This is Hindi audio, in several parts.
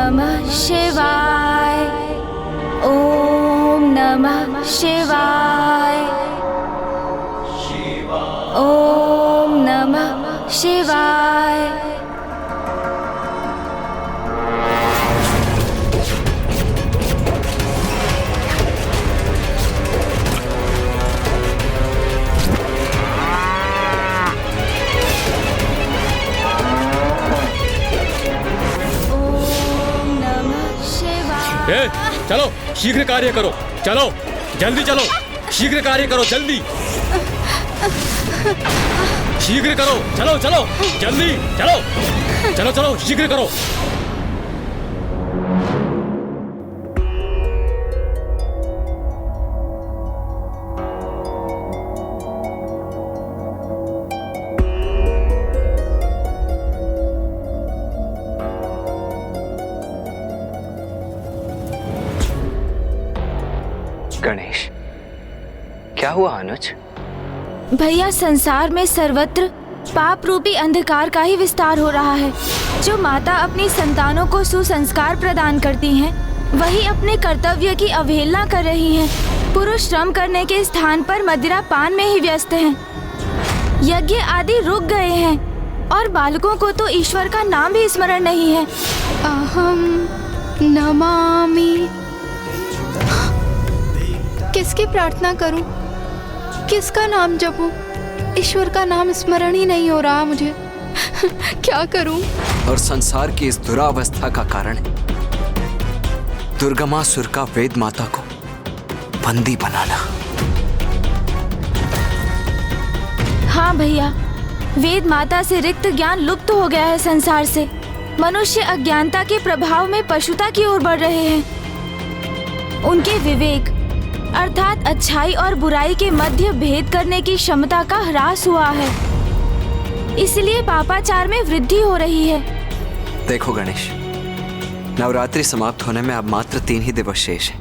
नमः शिवाय। ओम नमः शिवाय। ओम नमः शिवाय। चलो शीघ्र कार्य करो, चलो जल्दी चलो, शीघ्र कार्य करो, जल्दी शीघ्र करो, चलो चलो जल्दी चलो, चलो चलो शीघ्र करो। गणेश, क्या हुआ अनुज? भैया, संसार में सर्वत्र पाप रूपी अंधकार का ही विस्तार हो रहा है। जो माता अपनी संतानों को सुसंस्कार प्रदान करती हैं, वही अपने कर्तव्य की अवहेलना कर रही हैं। पुरुष श्रम करने के स्थान पर मदिरा पान में ही व्यस्त हैं। यज्ञ आदि रुक गए हैं और बालकों को तो ईश्वर का नाम भी स्मरण नहीं है। अहम नमामि। किसकी प्रार्थना करूं? किसका नाम जपूं? ईश्वर का नाम स्मरण ही नहीं हो रहा मुझे। क्या करूं? और संसार की इस दुरावस्था का कारण है दुर्गमासुर का वेद माता को बंदी बनाना। हाँ भैया, वेद माता से रिक्त ज्ञान लुप्त हो गया है संसार से। मनुष्य अज्ञानता के प्रभाव में पशुता की ओर बढ़ रहे हैं। उनके विवेक अर्थात अच्छाई और बुराई के मध्य भेद करने की क्षमता का ह्रास हुआ है। इसलिए पापाचार में वृद्धि हो रही है। देखो गणेश, नवरात्रि समाप्त होने में अब मात्र 3 ही दिवस शेष है।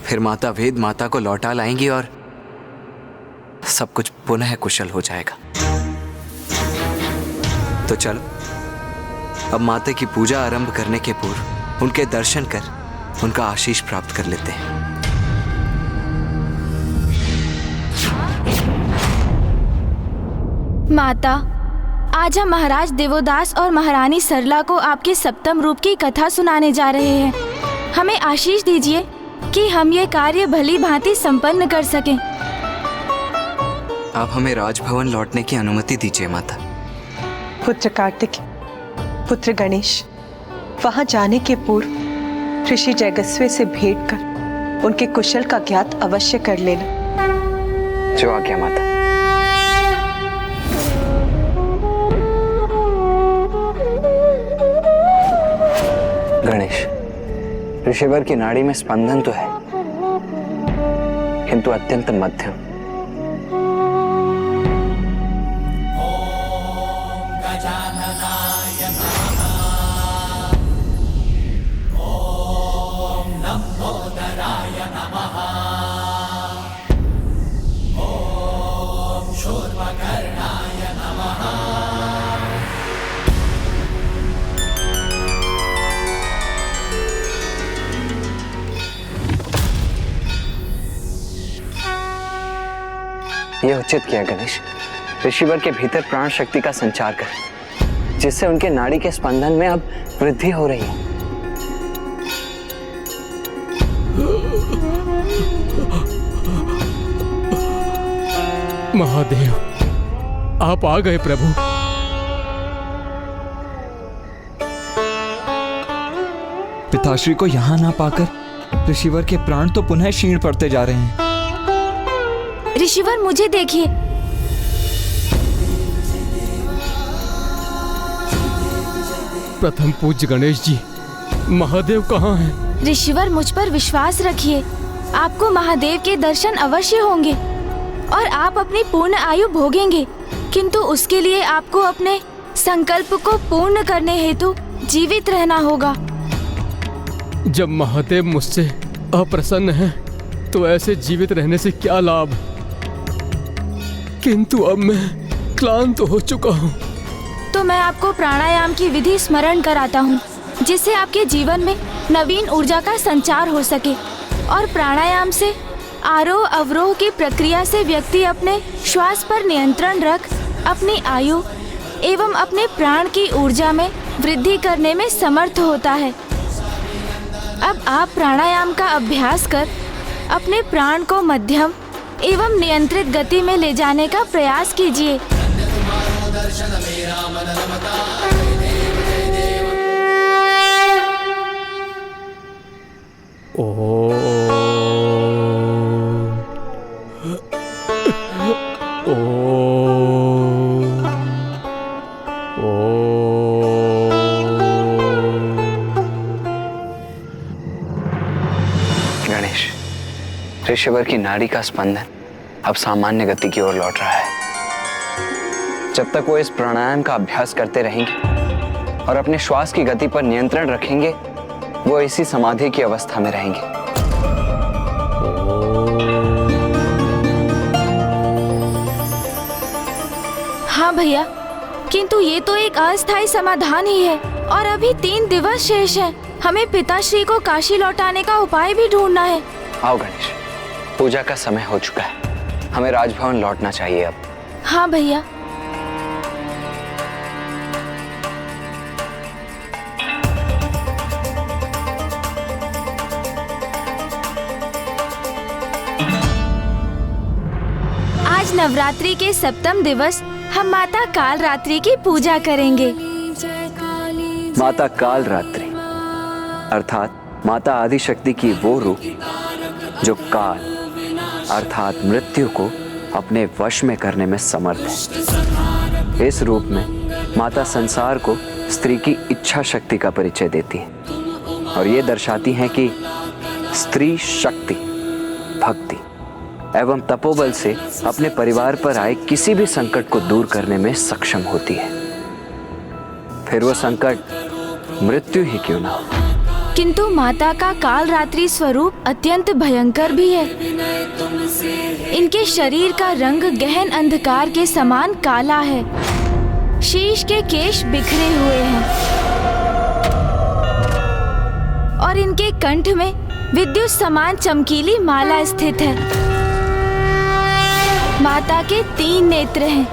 फिर माता वेद माता को लौटा लाएंगी और सब कुछ पुनः कुशल हो जाएगा। तो चलो अब माता की पूजा आरंभ करने के पूर्व उनके दर्शन कर उनका आशीष प्राप्त कर लेते हैं। माता, आज हम महाराज देवोदास और महारानी सरला को आपके सप्तम रूप की कथा सुनाने जा रहे हैं। हमें आशीष दीजिए कि हम ये कार्य भली भांति संपन्न कर सकें। आप हमें राजभवन लौटने की अनुमति दीजिए माता। पुत्र कार्तिक, पुत्र गणेश, वहां जाने के पूर्व ऋषि जयगस्वे से भेंट कर उनके कुशल का ज्ञात अवश्य कर लेना। जो आज्ञा माता। गणेश, ऋषिवर की नाड़ी में स्पंदन तो है, किंतु अत्यंत मध्यम। यह उचित किया गणेश। ऋषिवर के भीतर प्राण शक्ति का संचार कर, जिससे उनके नाड़ी के स्पंदन में अब वृद्धि हो रही है। महादेव, आप आ गए प्रभु। पिताश्री को यहाँ ना पाकर ऋषिवर के प्राण तो पुनः क्षीण पड़ते जा रहे हैं। ऋषिवर, मुझे देखिए। प्रथम पूज्य गणेश जी, महादेव कहाँ हैं? ऋषिवर, मुझ पर विश्वास रखिए। आपको महादेव के दर्शन अवश्य होंगे और आप अपनी पूर्ण आयु भोगेंगे। किंतु उसके लिए आपको अपने संकल्प को पूर्ण करने हेतु जीवित रहना होगा। जब महादेव मुझसे अप्रसन्न हैं, तो ऐसे जीवित रहने से क्या लाभ? किंतु अब मैं क्लांत हो चुका हूँ। तो मैं आपको प्राणायाम की विधि स्मरण कराता हूँ। जिससे आपके जीवन में नवीन ऊर्जा का संचार हो सके। और प्राणायाम से आरोह अवरोह की प्रक्रिया से व्यक्ति अपने श्वास पर नियंत्रण रख अपनी आयु एवं अपने प्राण की ऊर्जा में वृद्धि करने में समर्थ होता है। अब आप प्राणायाम का अभ्यास कर अपने प्राण को मध्यम एवं नियंत्रित गति में ले जाने का प्रयास कीजिए। गणेश, ऋषिवर की नाड़ी का स्पंदन अब सामान्य गति की ओर लौट रहा है। जब तक वो इस प्राणायाम का अभ्यास करते रहेंगे और अपने श्वास की गति पर नियंत्रण रखेंगे, वो इसी समाधि की अवस्था में रहेंगे। हाँ भैया, किंतु ये तो एक अस्थायी समाधान ही है और अभी 3 दिवस शेष हैं। हमें पिताश्री को काशी लौटाने का उपाय भी ढूंढना है। आओ गणेश, पूजा का समय हो चुका है, हमें राजभवन लौटना चाहिए अब। हाँ भैया। आज नवरात्रि के सप्तम दिवस हम माता काल रात्रि की पूजा करेंगे। माता काल रात्रि अर्थात माता आदिशक्ति की वो रूप जो काल अर्थात मृत्यु को अपने वश में करने में समर्थ है। इस रूप में माता संसार को स्त्री की इच्छा शक्ति का परिचय देती है और ये दर्शाती हैं कि स्त्री शक्ति, भक्ति एवं तपोबल से अपने परिवार पर आए किसी भी संकट को दूर करने में सक्षम होती है, फिर वो संकट मृत्यु ही क्यों ना हो। किंतु माता का काल रात्रि स्वरूप अत्यंत भयंकर भी है। इनके शरीर का रंग गहन अंधकार के समान काला है। शीश के केश बिखरे हुए हैं और इनके कंठ में विद्युत समान चमकीली माला स्थित है। माता के 3 नेत्र हैं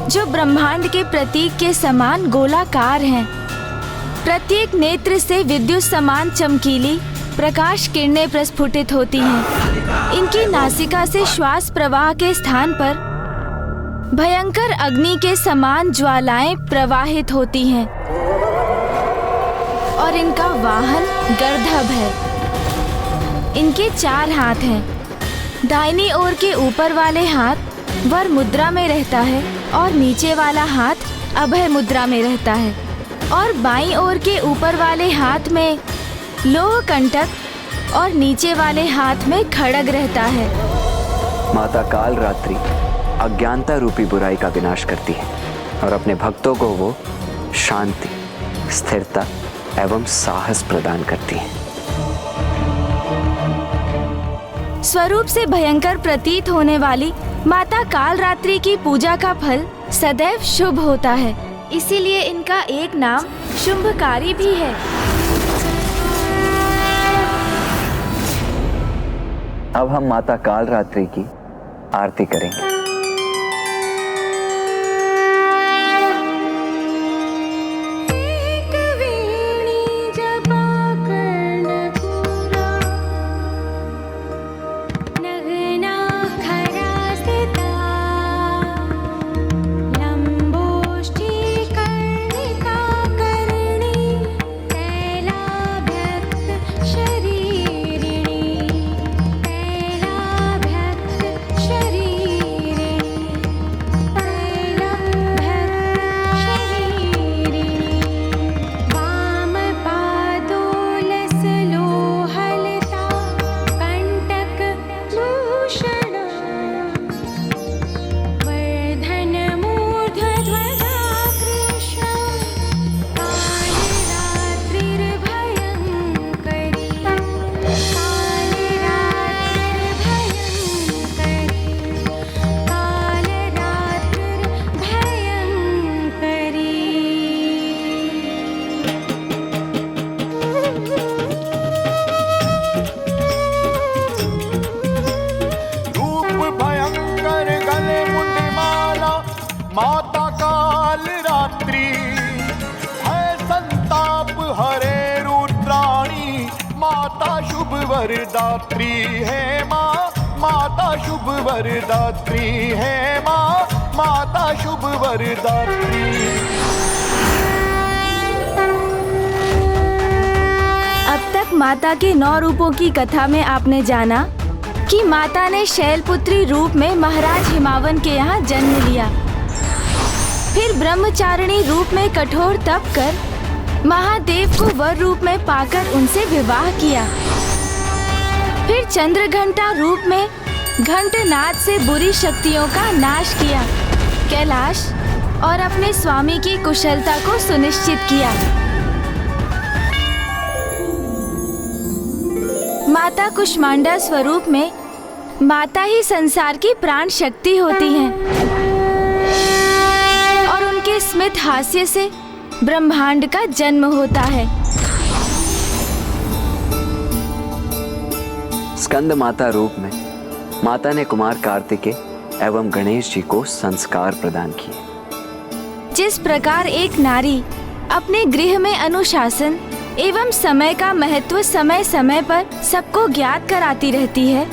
जो ब्रह्मांड के प्रतीक के समान गोलाकार हैं। प्रत्येक नेत्र से विद्युत समान चमकीली प्रकाश किरणें प्रस्फुटित होती हैं। इनकी नासिका से श्वास प्रवाह के स्थान पर भयंकर अग्नि के समान ज्वालाएं प्रवाहित होती हैं और इनका वाहन गर्दभ है। इनके 4 हाथ हैं। दाहिनी ओर के ऊपर वाले हाथ वर मुद्रा में रहता है और नीचे वाला हाथ अभय मुद्रा में रहता है और बाईं ओर के ऊपर वाले हाथ में लोह कंटक और नीचे वाले हाथ में खड्ग रहता है। माता काल रात्रि अज्ञानता रूपी बुराई का विनाश करती है और अपने भक्तों को वो शांति, स्थिरता एवं साहस प्रदान करती है। स्वरूप से भयंकर प्रतीत होने वाली माता काल रात्रि की पूजा का फल सदैव शुभ होता है, इसीलिए इनका एक नाम शुंभकारी भी है। अब हम माता काल रात्रि की आरती करेंगे। रात्रि है संताप हरे रुद्राणी माता शुभ वरदात्री है माँ माता शुभ वरदात्री है माँ माता शुभ वरदात्री। अब तक माता के 9 रूपों की कथा में आपने जाना कि माता ने शैलपुत्री रूप में महाराज हिमावन के यहाँ जन्म लिया, फिर ब्रह्मचारिणी रूप में कठोर तप कर महादेव को वर रूप में पाकर उनसे विवाह किया, फिर चंद्रघंटा रूप में घंटनाद से बुरी शक्तियों का नाश किया कैलाश और अपने स्वामी की कुशलता को सुनिश्चित किया। माता कुष्मांडा स्वरूप में माता ही संसार की प्राण शक्ति होती हैं और उनके स्मित हास्य से ब्रह्मांड का जन्म होता है। स्कंद माता रूप में माता ने कुमार कार्तिकेय एवं गणेश जी को संस्कार प्रदान किए। जिस प्रकार एक नारी अपने गृह में अनुशासन एवं समय का महत्व समय समय पर सबको ज्ञात कराती रहती है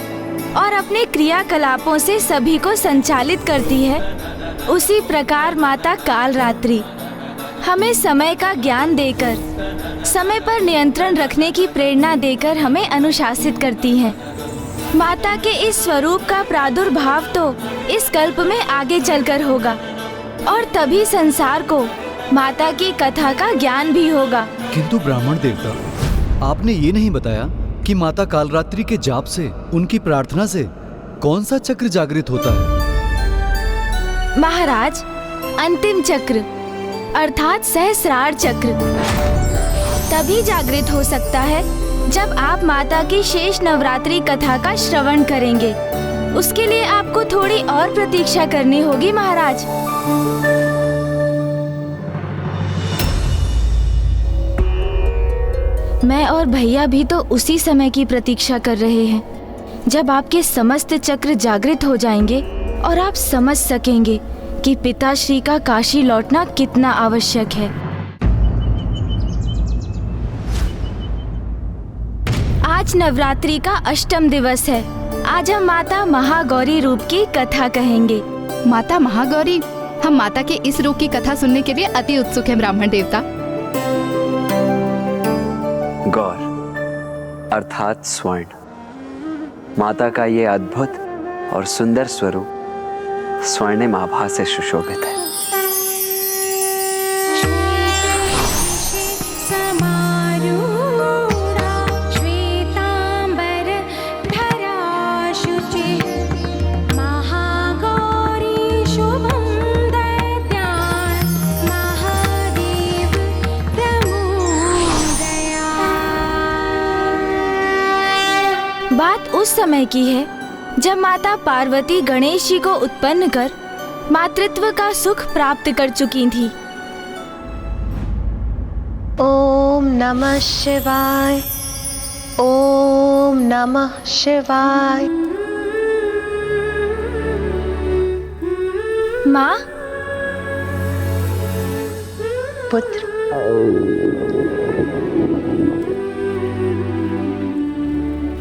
और अपने क्रियाकलापों से सभी को संचालित करती है, उसी प्रकार माता कालरात्रि हमें समय का ज्ञान देकर समय पर नियंत्रण रखने की प्रेरणा देकर हमें अनुशासित करती हैं। माता के इस स्वरूप का प्रादुर्भाव तो इस कल्प में आगे चलकर होगा और तभी संसार को माता की कथा का ज्ञान भी होगा। किंतु ब्राह्मण देवता, आपने ये नहीं बताया कि माता कालरात्रि के जाप से, उनकी प्रार्थना से कौन सा चक्र जागृत होता है? महाराज, अंतिम चक्र अर्थात सहस्रार चक्र तभी जागृत हो सकता है जब आप माता की शेष नवरात्रि कथा का श्रवण करेंगे। उसके लिए आपको थोड़ी और प्रतीक्षा करनी होगी महाराज। मैं और भैया भी तो उसी समय की प्रतीक्षा कर रहे हैं जब आपके समस्त चक्र जागृत हो जाएंगे और आप समझ सकेंगे कि पिताश्री का काशी लौटना कितना आवश्यक है। आज नवरात्रि का अष्टम दिवस है। आज हम माता महागौरी रूप की कथा कहेंगे। माता महागौरी, हम माता के इस रूप की कथा सुनने के लिए अति उत्सुक हैं ब्राह्मण देवता। गौर अर्थात स्वर्ण, माता का ये अद्भुत और सुंदर स्वरूप स्वर्णिम आभा से सुशोभित है। बात उस समय की है जब माता पार्वती गणेश जी को उत्पन्न कर मातृत्व का सुख प्राप्त कर चुकी थी। ओम नमः शिवाय, ओम नमः शिवाय। माँ, पुत्र,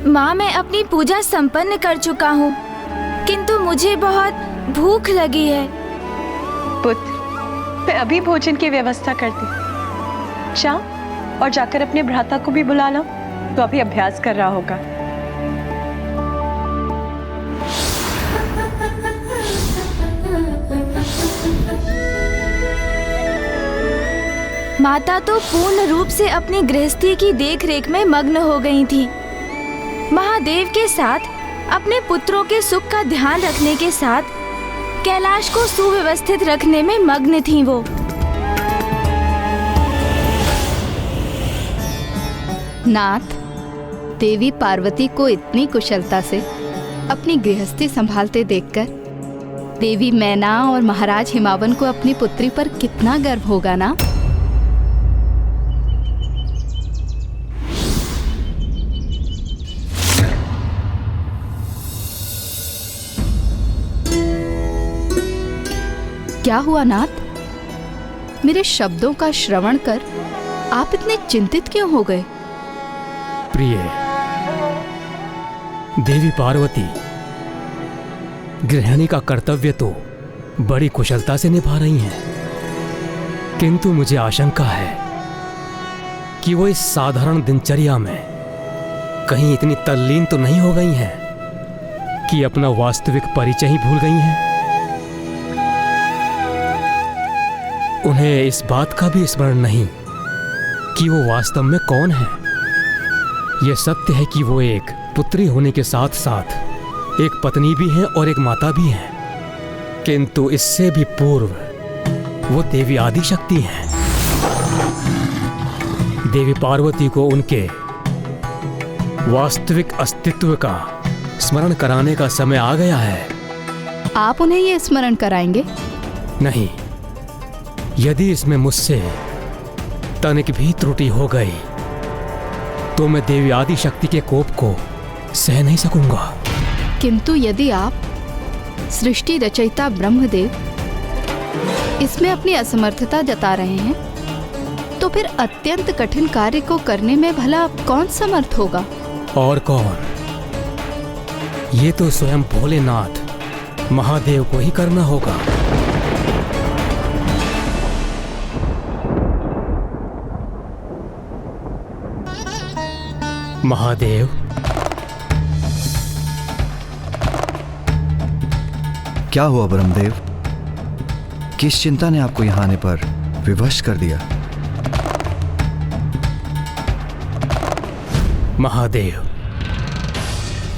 माँ, मैं अपनी पूजा संपन्न कर चुका हूँ, किंतु मुझे बहुत भूख लगी है। पुत्र, मैं अभी भोजन की व्यवस्था करती हूँ। जाओ और जाकर अपने भ्राता को भी बुला लो, तो अभी अभ्यास कर रहा होगा। माता तो पूर्ण रूप से अपनी गृहस्थी की देखरेख में मग्न हो गई थी। महादेव के साथ अपने पुत्रों के सुख का ध्यान रखने के साथ कैलाश को सुव्यवस्थित रखने में मग्न थीं वो। नाथ, देवी पार्वती को इतनी कुशलता से अपनी गृहस्थी संभालते देखकर देवी मैना और महाराज हिमावन को अपनी पुत्री पर कितना गर्व होगा ना। क्या हुआ नाथ? मेरे शब्दों का श्रवण कर आप इतने चिंतित क्यों हो गए? प्रिय देवी पार्वती, गृहिणी का कर्तव्य तो बड़ी कुशलता से निभा रही हैं, किंतु मुझे आशंका है कि वो इस साधारण दिनचर्या में कहीं इतनी तल्लीन तो नहीं हो गई हैं कि अपना वास्तविक परिचय ही भूल गई हैं। उन्हें इस बात का भी स्मरण नहीं कि वो वास्तव में कौन है। यह सत्य है कि वो एक पुत्री होने के साथ साथ एक पत्नी भी हैं और एक माता भी हैं, किंतु इससे भी पूर्व वो देवी आदिशक्ति हैं। देवी पार्वती को उनके वास्तविक अस्तित्व का स्मरण कराने का समय आ गया है। आप उन्हें ये स्मरण कराएंगे? नहीं, यदि इसमें मुझसे तनिक भी त्रुटि हो गई तो मैं देवी आदिशक्ति के कोप को सह नहीं सकूंगा। किंतु यदि आप सृष्टि रचयिता ब्रह्मदेव इसमें अपनी असमर्थता जता रहे हैं, तो फिर अत्यंत कठिन कार्य को करने में भला कौन समर्थ होगा? और कौन? ये तो स्वयं भोलेनाथ महादेव को ही करना होगा। महादेव, क्या हुआ ब्रह्मदेव? किस चिंता ने आपको यहाँ आने पर विवश कर दिया? महादेव,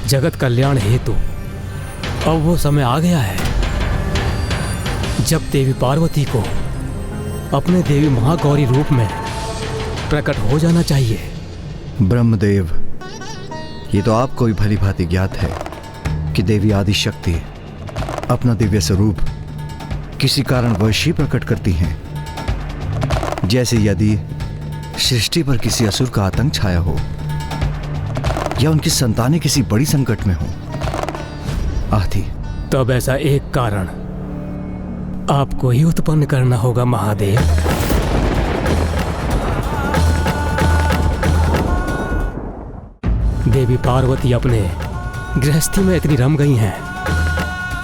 जगत कल्याण हेतु अब वो समय आ गया है जब देवी पार्वती को अपने देवी महागौरी रूप में प्रकट हो जाना चाहिए। ब्रह्मदेव, ये तो आपको भी भली भांति ज्ञात है कि देवी आदिशक्ति अपना दिव्य स्वरूप किसी कारणवश ही प्रकट करती हैं। जैसे यदि सृष्टि पर किसी असुर का आतंक छाया हो या उनकी संतानें किसी बड़ी संकट में हो आदि। तब ऐसा एक कारण आपको ही उत्पन्न करना होगा महादेव। देवी पार्वती अपने गृहस्थी में इतनी रम गई हैं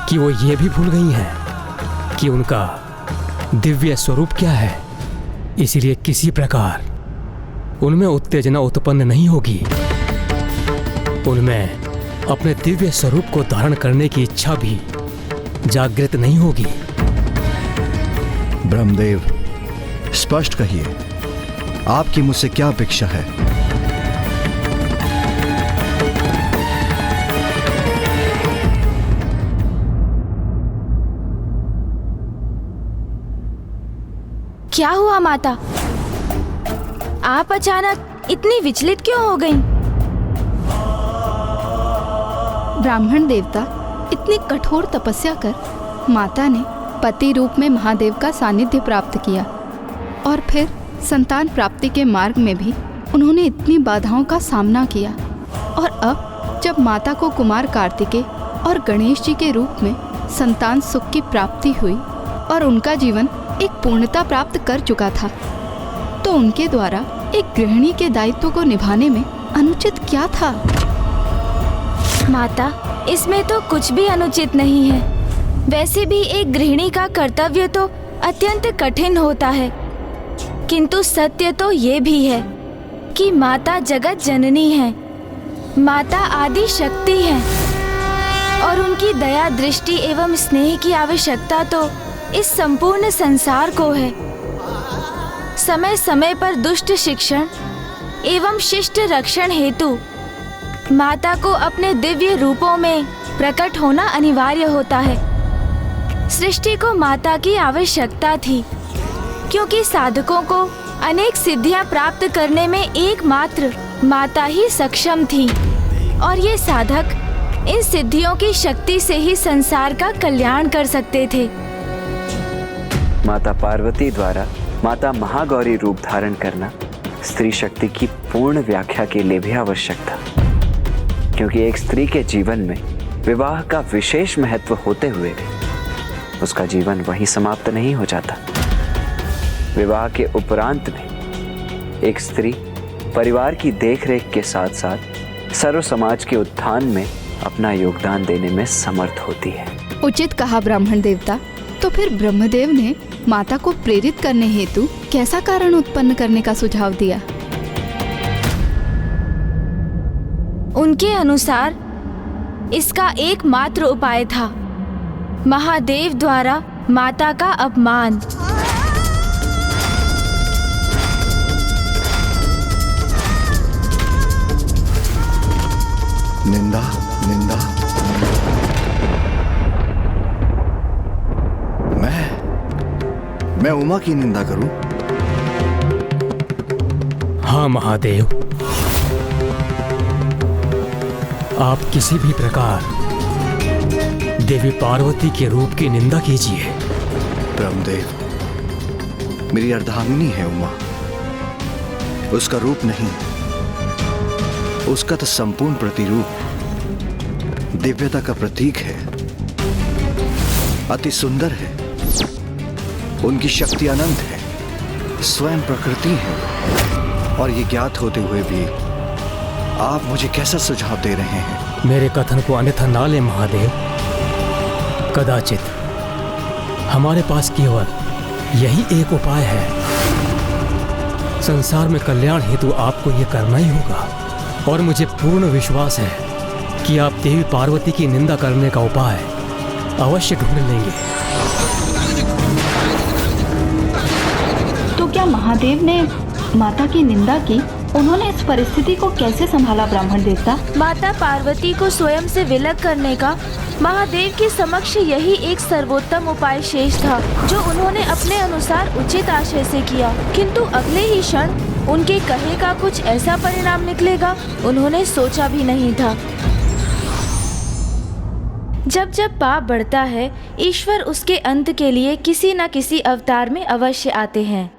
कि वो ये भी भूल गई हैं कि उनका दिव्य स्वरूप क्या है। इसीलिए किसी प्रकार उनमें उत्तेजना उत्पन्न नहीं होगी। उनमें अपने दिव्य स्वरूप को धारण करने की इच्छा भी जागृत नहीं होगी। ब्रह्मदेव, स्पष्ट कहिए, आपकी मुझसे क्या अपेक्षा है? क्या हुआ माता? आप अचानक इतनी विचलित क्यों हो गईं? ब्राह्मण देवता, इतनी कठोर तपस्या कर माता ने पति रूप में महादेव का सानिध्य प्राप्त किया और फिर संतान प्राप्ति के मार्ग में भी उन्होंने इतनी बाधाओं का सामना किया, और अब जब माता को कुमार कार्तिकेय और गणेश जी के रूप में संतान सुख की प्राप्ति हुई और उनका जीवन एक पूर्णता प्राप्त कर चुका था, तो उनके द्वारा एक गृहिणी के दायित्व को निभाने में अनुचित क्या था? माता, इसमें तो कुछ भी अनुचित नहीं है। वैसे भी एक गृहिणी का कर्तव्य तो अत्यंत कठिन होता है, किंतु सत्य तो ये भी है कि माता जगत जननी है, माता आदि शक्ति है, और उनकी दया दृष्टि एवं स्नेह की आवश्यकता तो इस संपूर्ण संसार को है। समय समय पर दुष्ट शिक्षण एवं शिष्ट रक्षण हेतु माता को अपने दिव्य रूपों में प्रकट होना अनिवार्य होता है। सृष्टि को माता की आवश्यकता थी, क्योंकि साधकों को अनेक सिद्धियां प्राप्त करने में एकमात्र माता ही सक्षम थी, और ये साधक इन सिद्धियों की शक्ति से ही संसार का कल्याण कर सकते थे। माता पार्वती द्वारा माता महागौरी रूप धारण करना स्त्री शक्ति की पूर्ण व्याख्या के लिए भी आवश्यक था, क्योंकि एक स्त्री के जीवन में विवाह का विशेष महत्व होते हुए भी उसका जीवन वहीं समाप्त नहीं हो जाता। विवाह के उपरांत भी एक स्त्री परिवार की देखरेख के साथ साथ सर्व समाज के उत्थान में अपना योगदान देने में समर्थ होती है। उचित कहा ब्राह्मण देवता। तो फिर ब्रह्मदेव ने माता को प्रेरित करने हेतु कैसा कारण उत्पन्न करने का सुझाव दिया? उनके अनुसार इसका एकमात्र उपाय था महादेव द्वारा माता का अपमान। निंदा निंदा। मैं उमा की निंदा करूं? हाँ महादेव, आप किसी भी प्रकार देवी पार्वती के रूप की निंदा कीजिए। ब्रह्मदेव, मेरी अर्धांगिनी है उमा, उसका रूप नहीं, उसका तो संपूर्ण प्रतिरूप दिव्यता का प्रतीक है, अति सुंदर है, उनकी शक्ति अनंत है, स्वयं प्रकृति है। और ये ज्ञात होते हुए भी आप मुझे कैसा सुझाव दे रहे हैं? मेरे कथन को अन्यथा ना ले महादेव। कदाचित हमारे पास केवल यही एक उपाय है। संसार में कल्याण हेतु आपको ये करना ही होगा, और मुझे पूर्ण विश्वास है कि आप देवी पार्वती की निंदा करने का उपाय अवश्य ढूंढ लेंगे। तो क्या महादेव ने माता की निंदा की? उन्होंने इस परिस्थिति को कैसे संभाला ब्राह्मण देवता? माता पार्वती को स्वयं से विलग करने का महादेव के समक्ष यही एक सर्वोत्तम उपाय शेष था, जो उन्होंने अपने अनुसार उचित आशय से किया। किंतु अगले ही क्षण उनके कहे का कुछ ऐसा परिणाम निकलेगा उन्होंने सोचा भी नहीं था। जब जब पाप बढ़ता है, ईश्वर उसके अंत के लिए किसी न किसी अवतार में अवश्य आते हैं।